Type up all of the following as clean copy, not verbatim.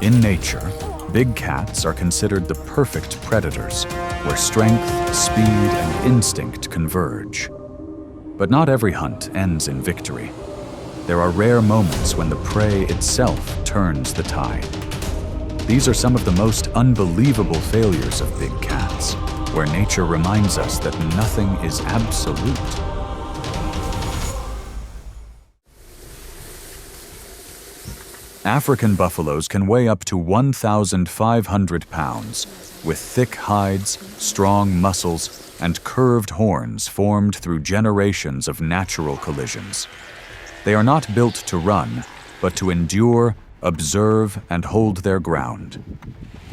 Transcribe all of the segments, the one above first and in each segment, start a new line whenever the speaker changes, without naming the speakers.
In nature, big cats are considered the perfect predators, where strength, speed, and instinct converge. But not every hunt ends in victory. There are rare moments when the prey itself turns the tide. These are some of the most unbelievable failures of big cats, where nature reminds us that nothing is absolute. African buffaloes can weigh up to 1,500 pounds, with thick hides, strong muscles, and curved horns formed through generations of natural collisions. They are not built to run, but to endure, observe, and hold their ground.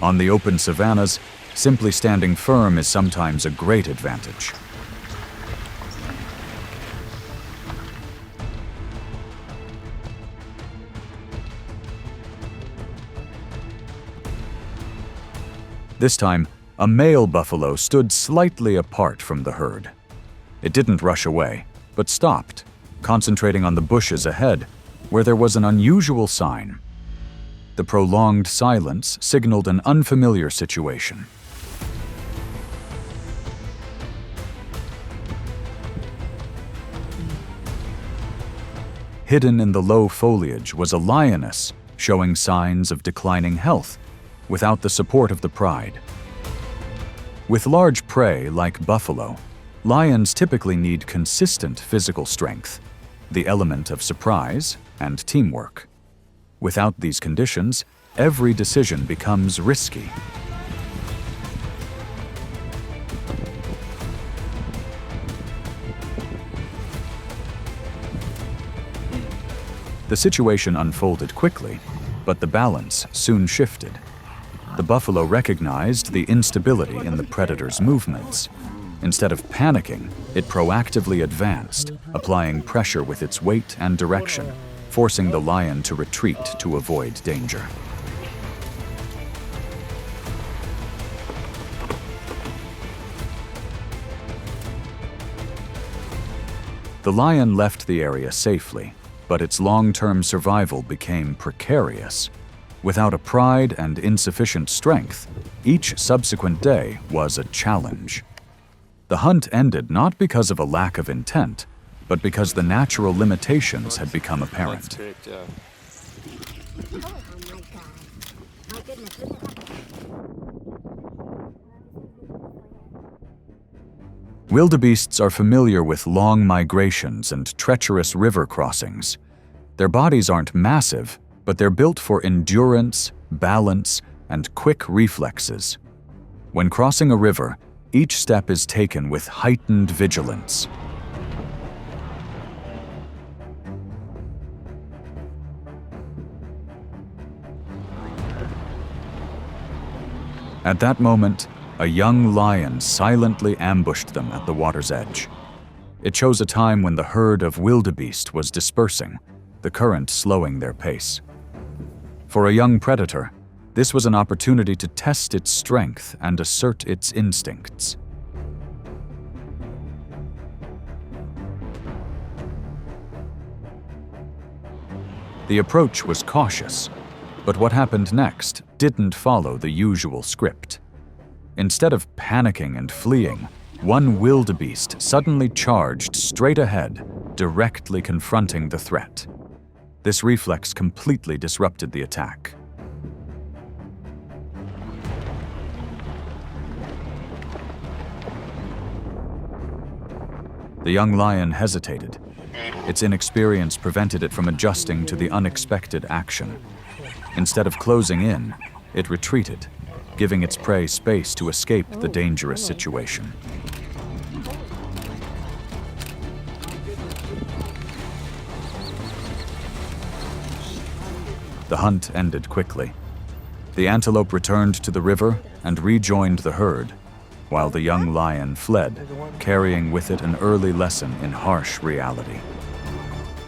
On the open savannas, simply standing firm is sometimes a great advantage. This time, a male buffalo stood slightly apart from the herd. It didn't rush away, but stopped, concentrating on the bushes ahead, where there was an unusual sign. The prolonged silence signaled an unfamiliar situation. Hidden in the low foliage was a lioness, showing signs of declining health, without the support of the pride. With large prey like buffalo, lions typically need consistent physical strength, the element of surprise, and teamwork. Without these conditions, every decision becomes risky. The situation unfolded quickly, but the balance soon shifted. The buffalo recognized the instability in the predator's movements. Instead of panicking, it proactively advanced, applying pressure with its weight and direction, forcing the lion to retreat to avoid danger. The lion left the area safely, but its long-term survival became precarious. Without a pride and insufficient strength, each subsequent day was a challenge. The hunt ended not because of a lack of intent, but because the natural limitations had become apparent. Wildebeests are familiar with long migrations and treacherous river crossings. Their bodies aren't massive, but they're built for endurance, balance, and quick reflexes. When crossing a river, each step is taken with heightened vigilance. At that moment, a young lion silently ambushed them at the water's edge. It chose a time when the herd of wildebeest was dispersing, the current slowing their pace. For a young predator, this was an opportunity to test its strength and assert its instincts. The approach was cautious, but what happened next didn't follow the usual script. Instead of panicking and fleeing, one wildebeest suddenly charged straight ahead, directly confronting the threat. This reflex completely disrupted the attack. The young lion hesitated. Its inexperience prevented it from adjusting to the unexpected action. Instead of closing in, it retreated, giving its prey space to escape the dangerous situation. The hunt ended quickly. The antelope returned to the river and rejoined the herd, while the young lion fled, carrying with it an early lesson in harsh reality.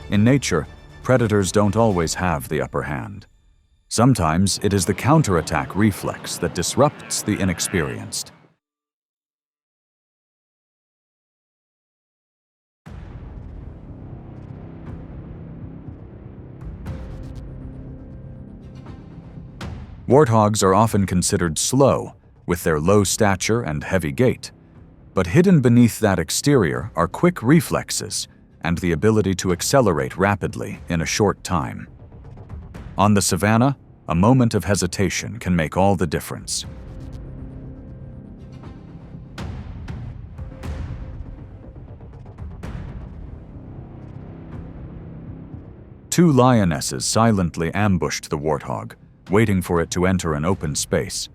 In nature, predators don't always have the upper hand. Sometimes it is the counterattack reflex that disrupts the inexperienced. Warthogs are often considered slow, with their low stature and heavy gait, but hidden beneath that exterior are quick reflexes and the ability to accelerate rapidly in a short time. On the savanna, a moment of hesitation can make all the difference. Two lionesses silently ambushed the warthog, waiting for it to enter an open space.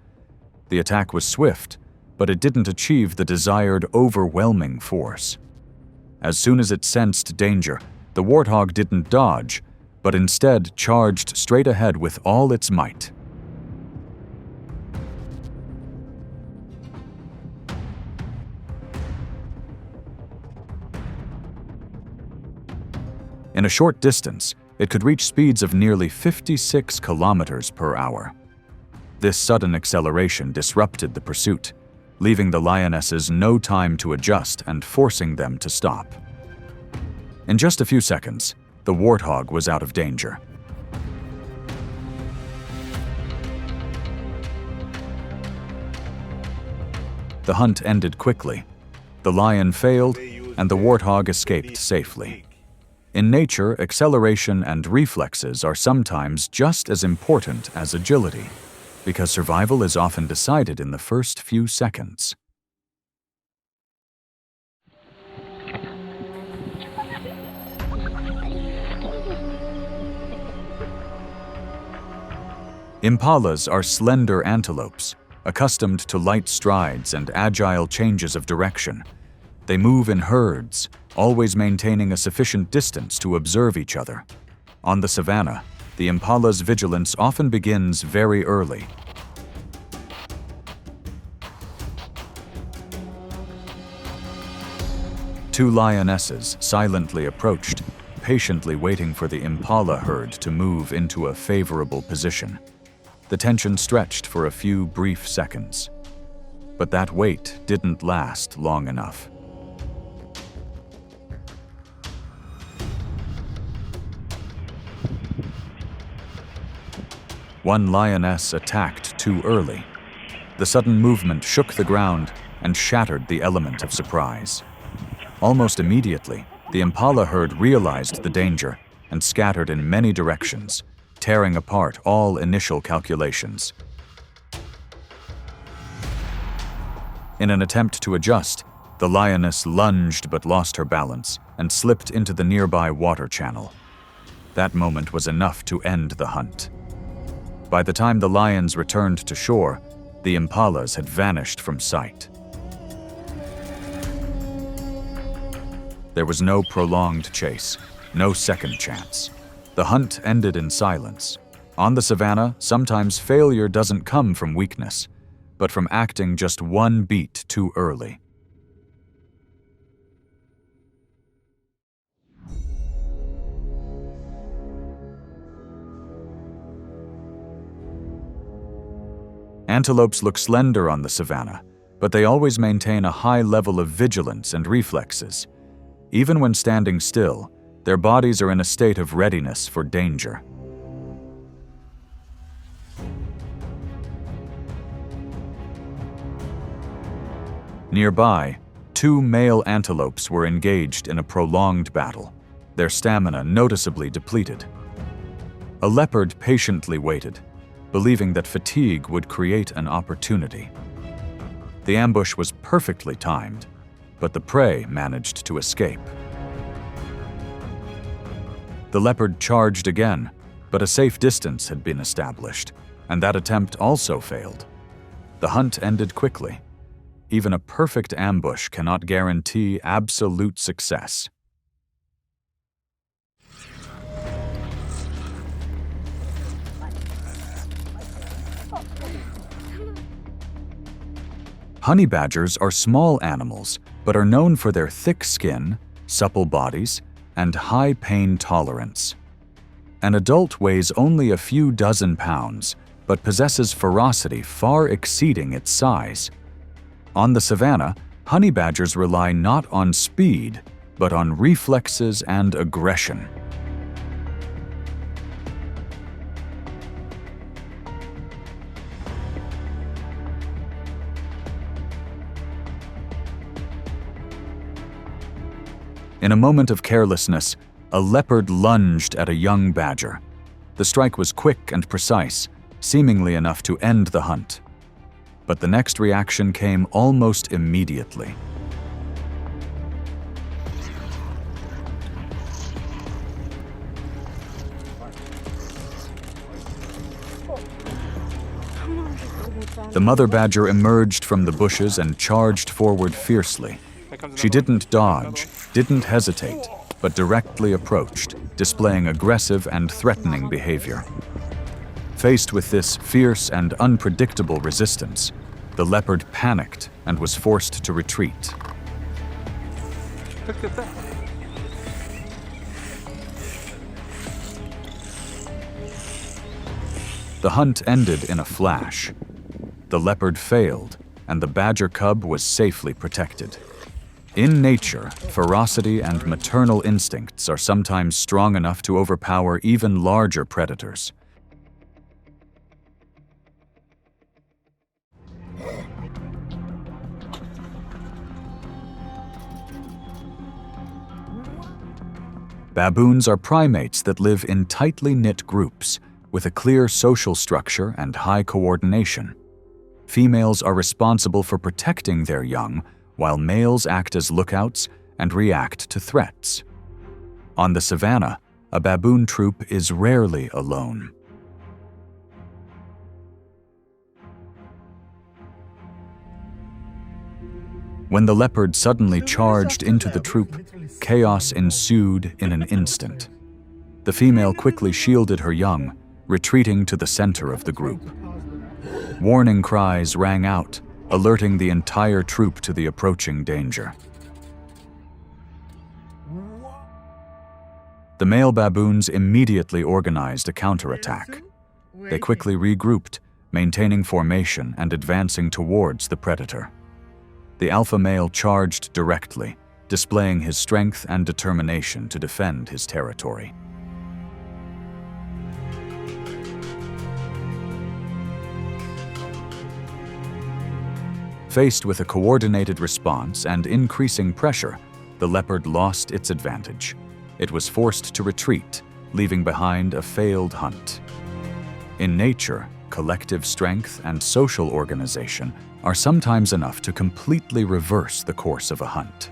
The attack was swift, but it didn't achieve the desired overwhelming force. As soon as it sensed danger, the warthog didn't dodge, but instead charged straight ahead with all its might. In a short distance, it could reach speeds of nearly 56 kilometers per hour. This sudden acceleration disrupted the pursuit, leaving the lionesses no time to adjust and forcing them to stop. In just a few seconds, the warthog was out of danger. The hunt ended quickly. The lion failed, and the warthog escaped safely. In nature, acceleration and reflexes are sometimes just as important as agility, because survival is often decided in the first few seconds. Impalas are slender antelopes, accustomed to light strides and agile changes of direction. They move in herds, always maintaining a sufficient distance to observe each other. On the savanna, the impala's vigilance often begins very early. Two lionesses silently approached, patiently waiting for the impala herd to move into a favorable position. The tension stretched for a few brief seconds. But that wait didn't last long enough. One lioness attacked too early. The sudden movement shook the ground and shattered the element of surprise. Almost immediately, the impala herd realized the danger and scattered in many directions, tearing apart all initial calculations. In an attempt to adjust, the lioness lunged but lost her balance and slipped into the nearby water channel. That moment was enough to end the hunt. By the time the lions returned to shore, the impalas had vanished from sight. There was no prolonged chase, no second chance. The hunt ended in silence. On the savanna, sometimes failure doesn't come from weakness, but from acting just one beat too early. Antelopes look slender on the savanna, but they always maintain a high level of vigilance and reflexes. Even when standing still, their bodies are in a state of readiness for danger. Nearby, two male antelopes were engaged in a prolonged battle, their stamina noticeably depleted. A leopard patiently waited, believing that fatigue would create an opportunity. The ambush was perfectly timed, but the prey managed to escape. The leopard charged again, but a safe distance had been established, and that attempt also failed. The hunt ended quickly. Even a perfect ambush cannot guarantee absolute success. Honey badgers are small animals, but are known for their thick skin, supple bodies, and high pain tolerance. An adult weighs only a few dozen pounds, but possesses ferocity far exceeding its size. On the savanna, honey badgers rely not on speed, but on reflexes and aggression. In a moment of carelessness, a leopard lunged at a young badger. The strike was quick and precise, seemingly enough to end the hunt. But the next reaction came almost immediately. The mother badger emerged from the bushes and charged forward fiercely. She didn't dodge, didn't hesitate, but directly approached, displaying aggressive and threatening behavior. Faced with this fierce and unpredictable resistance, the leopard panicked and was forced to retreat.
Look at that.
The hunt ended in a flash. The leopard failed, and the badger cub was safely protected. In nature, ferocity and maternal instincts are sometimes strong enough to overpower even larger predators. Baboons are primates that live in tightly knit groups, with a clear social structure and high coordination. Females are responsible for protecting their young, while males act as lookouts and react to threats. On the savanna, a baboon troop is rarely alone. When the leopard suddenly charged into the troop, chaos ensued in an instant. The female quickly shielded her young, retreating to the center of the group. Warning cries rang out, alerting the entire troop to the approaching danger. The male baboons immediately organized a counterattack. They quickly regrouped, maintaining formation and advancing towards the predator. The alpha male charged directly, displaying his strength and determination to defend his territory. Faced with a coordinated response and increasing pressure, the leopard lost its advantage. It was forced to retreat, leaving behind a failed hunt. In nature, collective strength and social organization are sometimes enough to completely reverse the course of a hunt.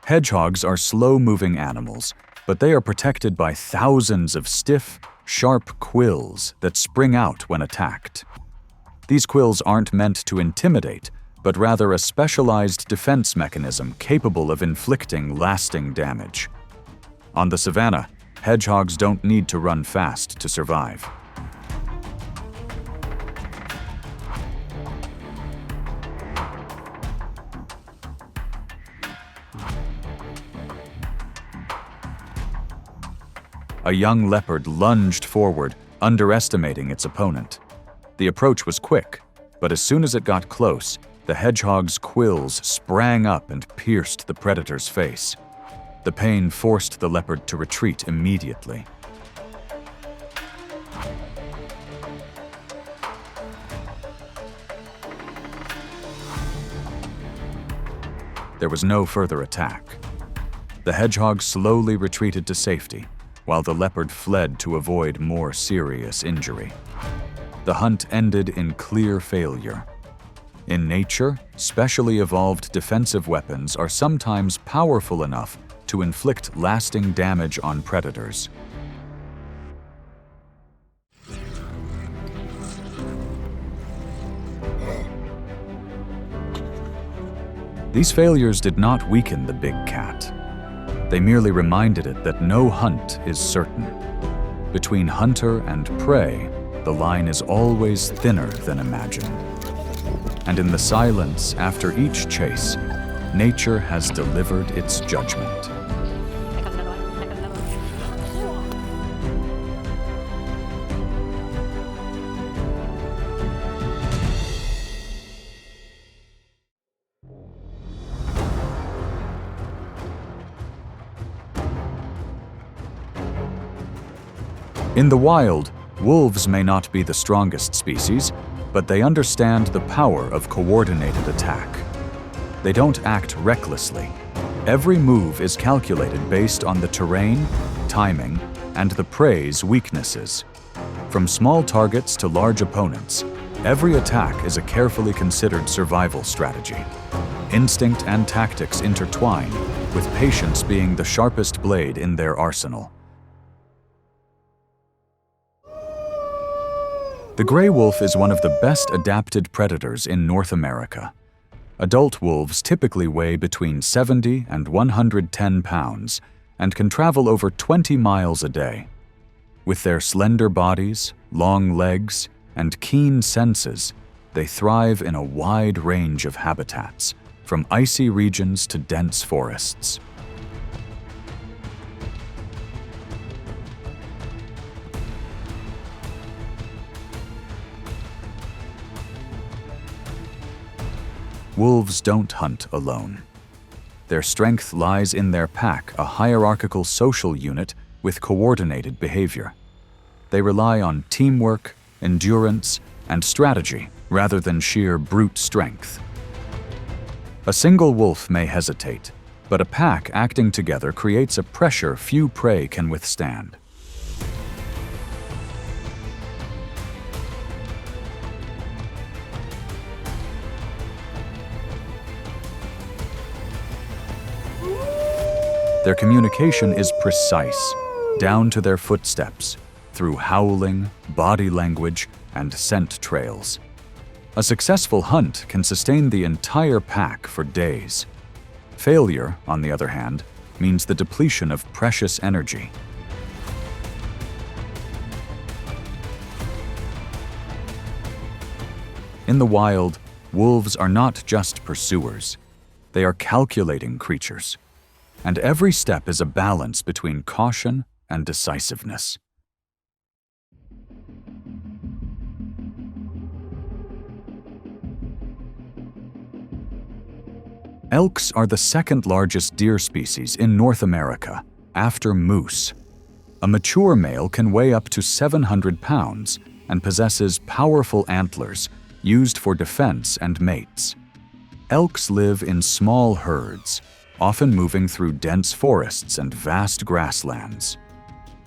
Hedgehogs are slow-moving animals, but they are protected by thousands of stiff, sharp quills that spring out when attacked. These quills aren't meant to intimidate, but rather a specialized defense mechanism capable of inflicting lasting damage. On the savanna, hedgehogs don't need to run fast to survive. A young leopard lunged forward, underestimating its opponent. The approach was quick, but as soon as it got close, the hedgehog's quills sprang up and pierced the predator's face. The pain forced the leopard to retreat immediately. There was no further attack. The hedgehog slowly retreated to safety, while the leopard fled to avoid more serious injury. The hunt ended in clear failure. In nature, specially evolved defensive weapons are sometimes powerful enough to inflict lasting damage on predators. These failures did not weaken the big cat. They merely reminded it that no hunt is certain. Between hunter and prey, the line is always thinner than imagined. And in the silence after each chase, nature has delivered its judgment. In the wild, Wolves may not be the strongest species, but they understand the power of coordinated attack. They don't act recklessly. Every move is calculated based on the terrain, timing, and the prey's weaknesses. From small targets to large opponents, every attack is a carefully considered survival strategy. Instinct and tactics intertwine, with patience being the sharpest blade in their arsenal. The gray wolf is one of the best adapted predators in North America. Adult wolves typically weigh between 70 and 110 pounds and can travel over 20 miles a day. With their slender bodies, long legs, and keen senses, they thrive in a wide range of habitats, from icy regions to dense forests. Wolves don't hunt alone. Their strength lies in their pack, a hierarchical social unit with coordinated behavior. They rely on teamwork, endurance, and strategy rather than sheer brute strength. A single wolf may hesitate, but a pack acting together creates a pressure few prey can withstand. Their communication is precise, down to their footsteps, through howling, body language, and scent trails. A successful hunt can sustain the entire pack for days. Failure, on the other hand, means the depletion of precious energy. In the wild, wolves are not just pursuers. They are calculating creatures. And every step is a balance between caution and decisiveness. Elks are the second largest deer species in North America, after moose. A mature male can weigh up to 700 pounds and possesses powerful antlers used for defense and mates. Elks live in small herds, often moving through dense forests and vast grasslands.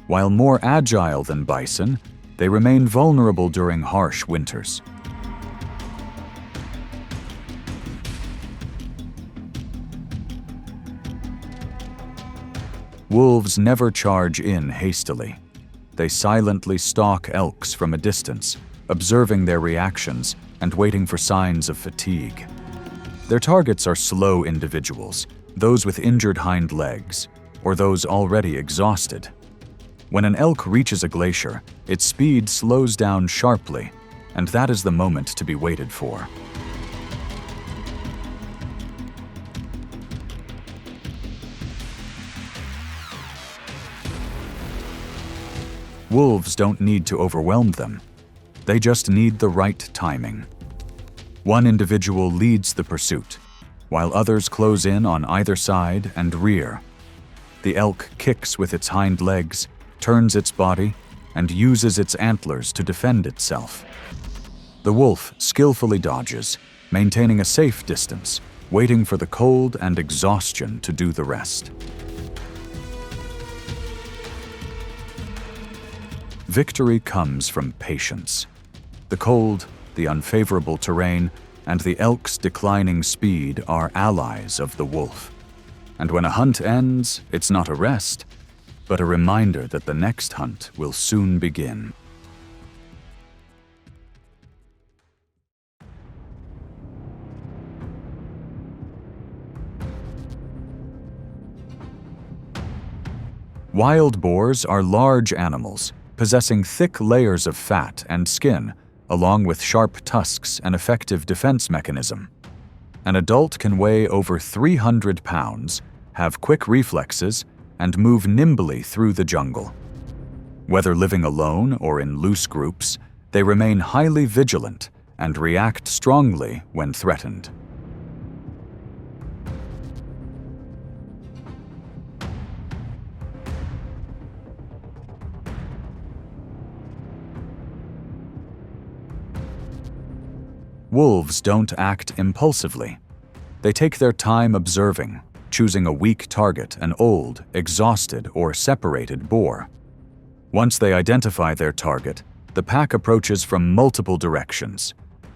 While more agile than bison, they remain vulnerable during harsh winters. Wolves never charge in hastily. They silently stalk elks from a distance, observing their reactions and waiting for signs of fatigue. Their targets are slow individuals, those with injured hind legs, or those already exhausted. When an elk reaches a glacier, its speed slows down sharply, and that is the moment to be waited for. Wolves don't need to overwhelm them. They just need the right timing. One individual leads the pursuit, while others close in on either side and rear. The elk kicks with its hind legs, turns its body, and uses its antlers to defend itself. The wolf skillfully dodges, maintaining a safe distance, waiting for the cold and exhaustion to do the rest. Victory comes from patience. The cold, the unfavorable terrain, and the elk's declining speed are allies of the wolf. And when a hunt ends, it's not a rest, but a reminder that the next hunt will soon begin. Wild boars are large animals, possessing thick layers of fat and skin, along with sharp tusks and effective defense mechanism. An adult can weigh over 300 pounds, have quick reflexes, and move nimbly through the jungle. Whether living alone or in loose groups, they remain highly vigilant and react strongly when threatened. Wolves don't act impulsively. They take their time observing, choosing a weak target, an old, exhausted, or separated boar. Once they identify their target, the pack approaches from multiple directions.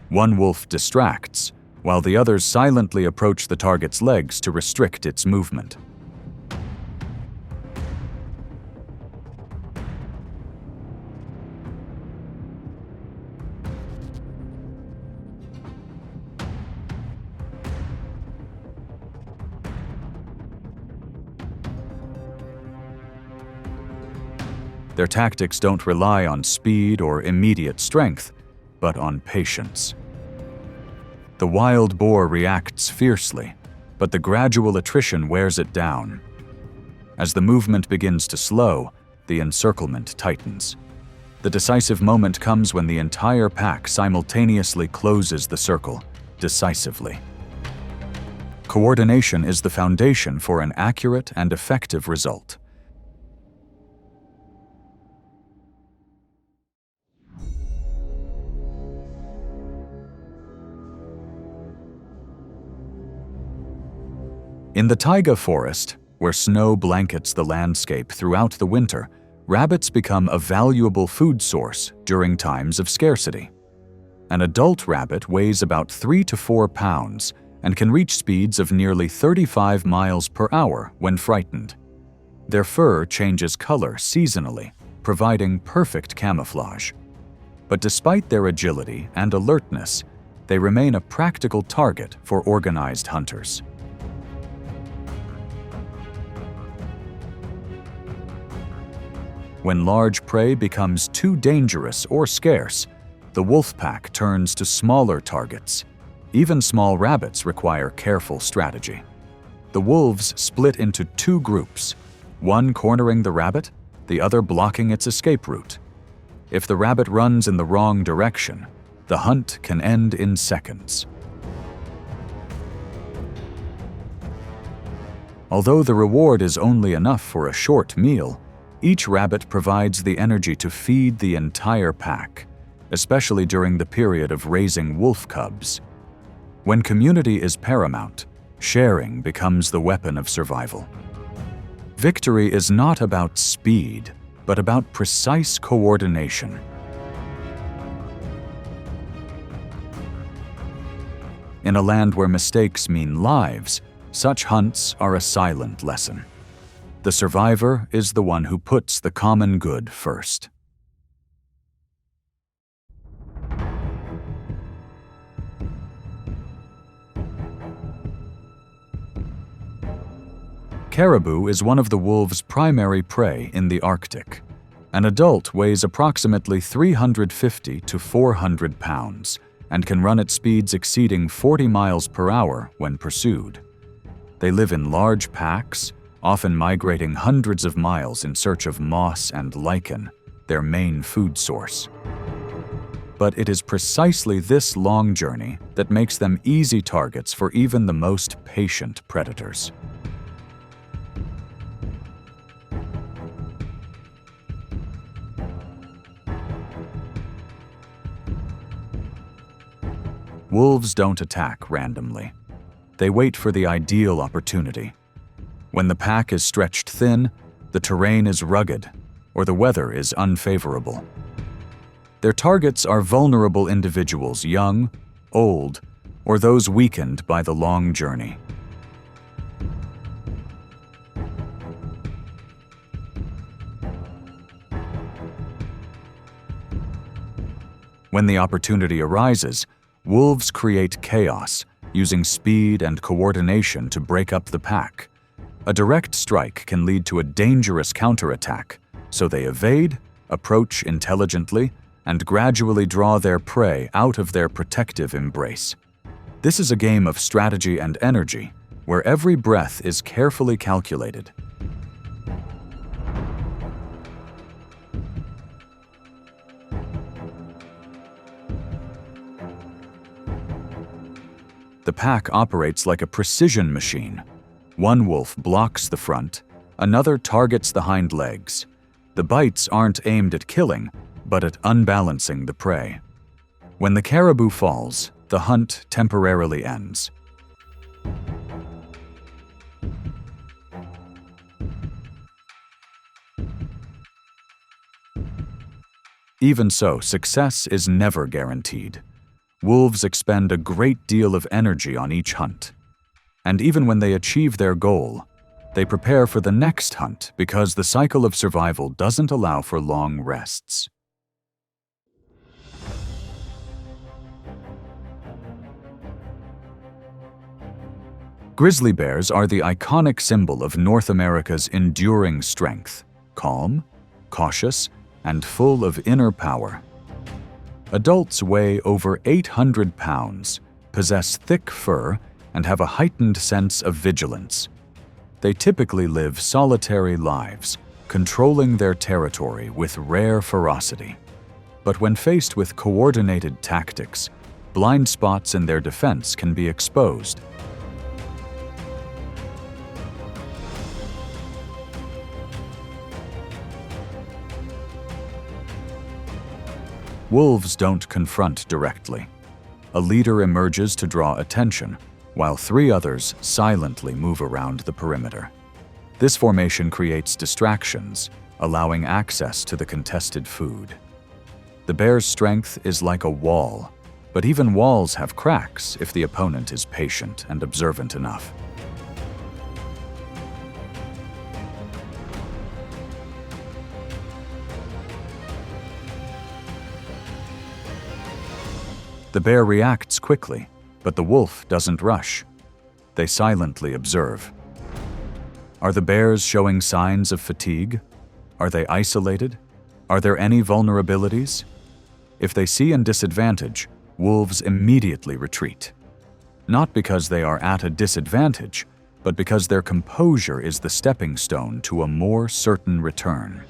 One wolf distracts, while the others silently approach the target's legs to restrict its movement. Their tactics don't rely on speed or immediate strength, but on patience. The wild boar reacts fiercely, but the gradual attrition wears it down. As the movement begins to slow, the encirclement tightens. The decisive moment comes when the entire pack simultaneously closes the circle, decisively. Coordination is the foundation for an accurate and effective result. In the taiga forest, where snow blankets the landscape throughout the winter, rabbits become a valuable food source during times of scarcity. An adult rabbit weighs about 3 to 4 pounds and can reach speeds of nearly 35 miles per hour when frightened. Their fur changes color seasonally, providing perfect camouflage. But despite their agility and alertness, they remain a practical target for organized hunters. When large prey becomes too dangerous or scarce, the wolf pack turns to smaller targets. Even small rabbits require careful strategy. The wolves split into 2 groups, one cornering the rabbit, the other blocking its escape route. If the rabbit runs in the wrong direction, the hunt can end in seconds. Although the reward is only enough for a short meal, each rabbit provides the energy to feed the entire pack, especially during the period of raising wolf cubs. When community is paramount, sharing becomes the weapon of survival. Victory is not about speed, but about precise coordination. In a land where mistakes mean lives, such hunts are a silent lesson. The survivor is the one who puts the common good first. Caribou is one of the wolves' primary prey in the Arctic. An adult weighs approximately 350 to 400 pounds and can run at speeds exceeding 40 miles per hour when pursued. They live in large packs, often migrating hundreds of miles in search of moss and lichen, their main food source. But it is precisely this long journey that makes them easy targets for even the most patient predators. Wolves don't attack randomly. They wait for the ideal opportunity. When the pack is stretched thin, the terrain is rugged, or the weather is unfavorable. Their targets are vulnerable individuals, young, old, or those weakened by the long journey. When the opportunity arises, wolves create chaos, using speed and coordination to break up the pack. A direct strike can lead to a dangerous counterattack, so they evade, approach intelligently, and gradually draw their prey out of their protective embrace. This is a game of strategy and energy, where every breath is carefully calculated. The pack operates like a precision machine. One wolf blocks the front, another targets the hind legs. The bites aren't aimed at killing, but at unbalancing the prey. When the caribou falls, the hunt temporarily ends. Even so, success is never guaranteed. Wolves expend a great deal of energy on each hunt. And even when they achieve their goal, they prepare for the next hunt because the cycle of survival doesn't allow for long rests. Grizzly bears are the iconic symbol of North America's enduring strength, calm, cautious, and full of inner power. Adults weigh over 800 pounds, possess thick fur, and have a heightened sense of vigilance. They typically live solitary lives, controlling their territory with rare ferocity. But when faced with coordinated tactics, blind spots in their defense can be exposed. Wolves don't confront directly. A leader emerges to draw attention, while 3 others silently move around the perimeter. This formation creates distractions, allowing access to the contested food. The bear's strength is like a wall, but even walls have cracks if the opponent is patient and observant enough. The bear reacts quickly, but the wolf doesn't rush. They silently observe. Are the bears showing signs of fatigue? Are they isolated? Are there any vulnerabilities? If they see a disadvantage, wolves immediately retreat. Not because they are at a disadvantage, but because their composure is the stepping stone to a more certain return.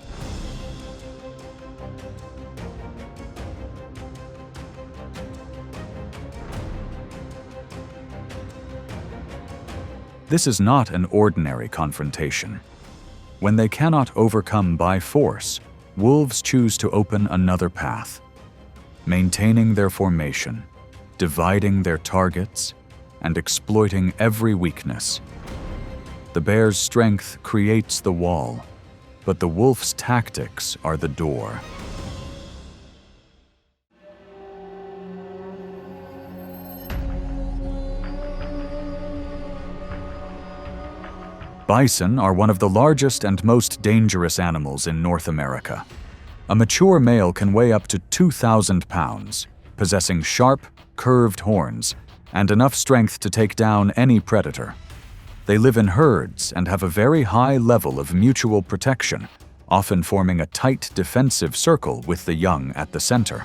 This is not an ordinary confrontation. When they cannot overcome by force, wolves choose to open another path, maintaining their formation, dividing their targets, and exploiting every weakness. The bear's strength creates the wall, but the wolf's tactics are the door. Bison are one of the largest and most dangerous animals in North America. A mature male can weigh up to 2,000 pounds, possessing sharp, curved horns and enough strength to take down any predator. They live in herds and have a very high level of mutual protection, often forming a tight defensive circle with the young at the center.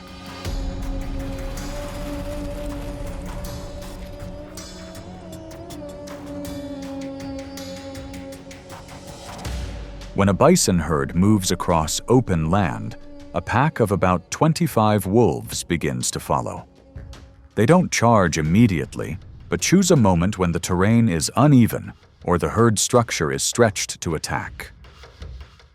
When a bison herd moves across open land, a pack of about 25 wolves begins to follow. They don't charge immediately, but choose a moment when the terrain is uneven or the herd structure is stretched to attack.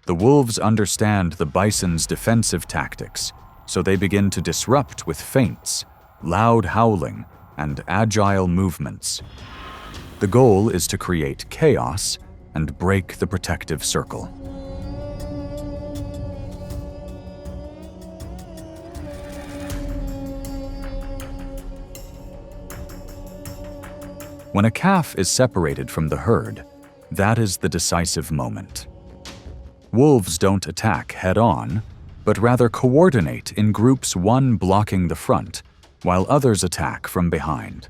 The wolves understand the bison's defensive tactics, so they begin to disrupt with feints, loud howling, and agile movements. The goal is to create chaos and break the protective circle. When a calf is separated from the herd, that is the decisive moment. Wolves don't attack head-on, but rather coordinate in groups, one blocking the front, while others attack from behind.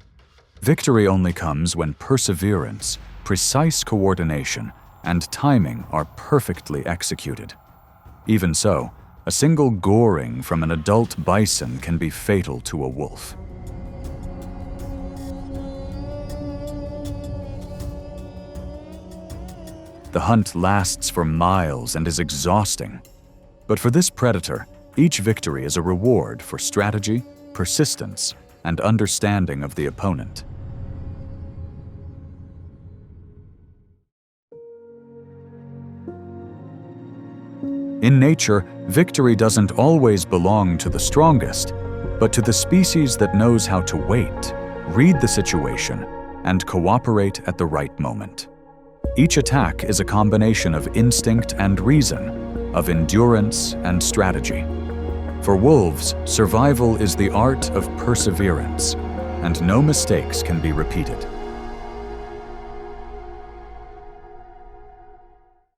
Victory only comes when perseverance, precise coordination, and timing are perfectly executed. Even so, a single goring from an adult bison can be fatal to a wolf. The hunt lasts for miles and is exhausting. But for this predator, each victory is a reward for strategy, persistence, and understanding of the opponent. In nature, victory doesn't always belong to the strongest. But to the species that knows how to wait, read the situation, and cooperate at the right moment. Each attack is a combination of instinct and reason, of endurance and strategy. For wolves, survival is the art of perseverance, and no mistakes can be repeated.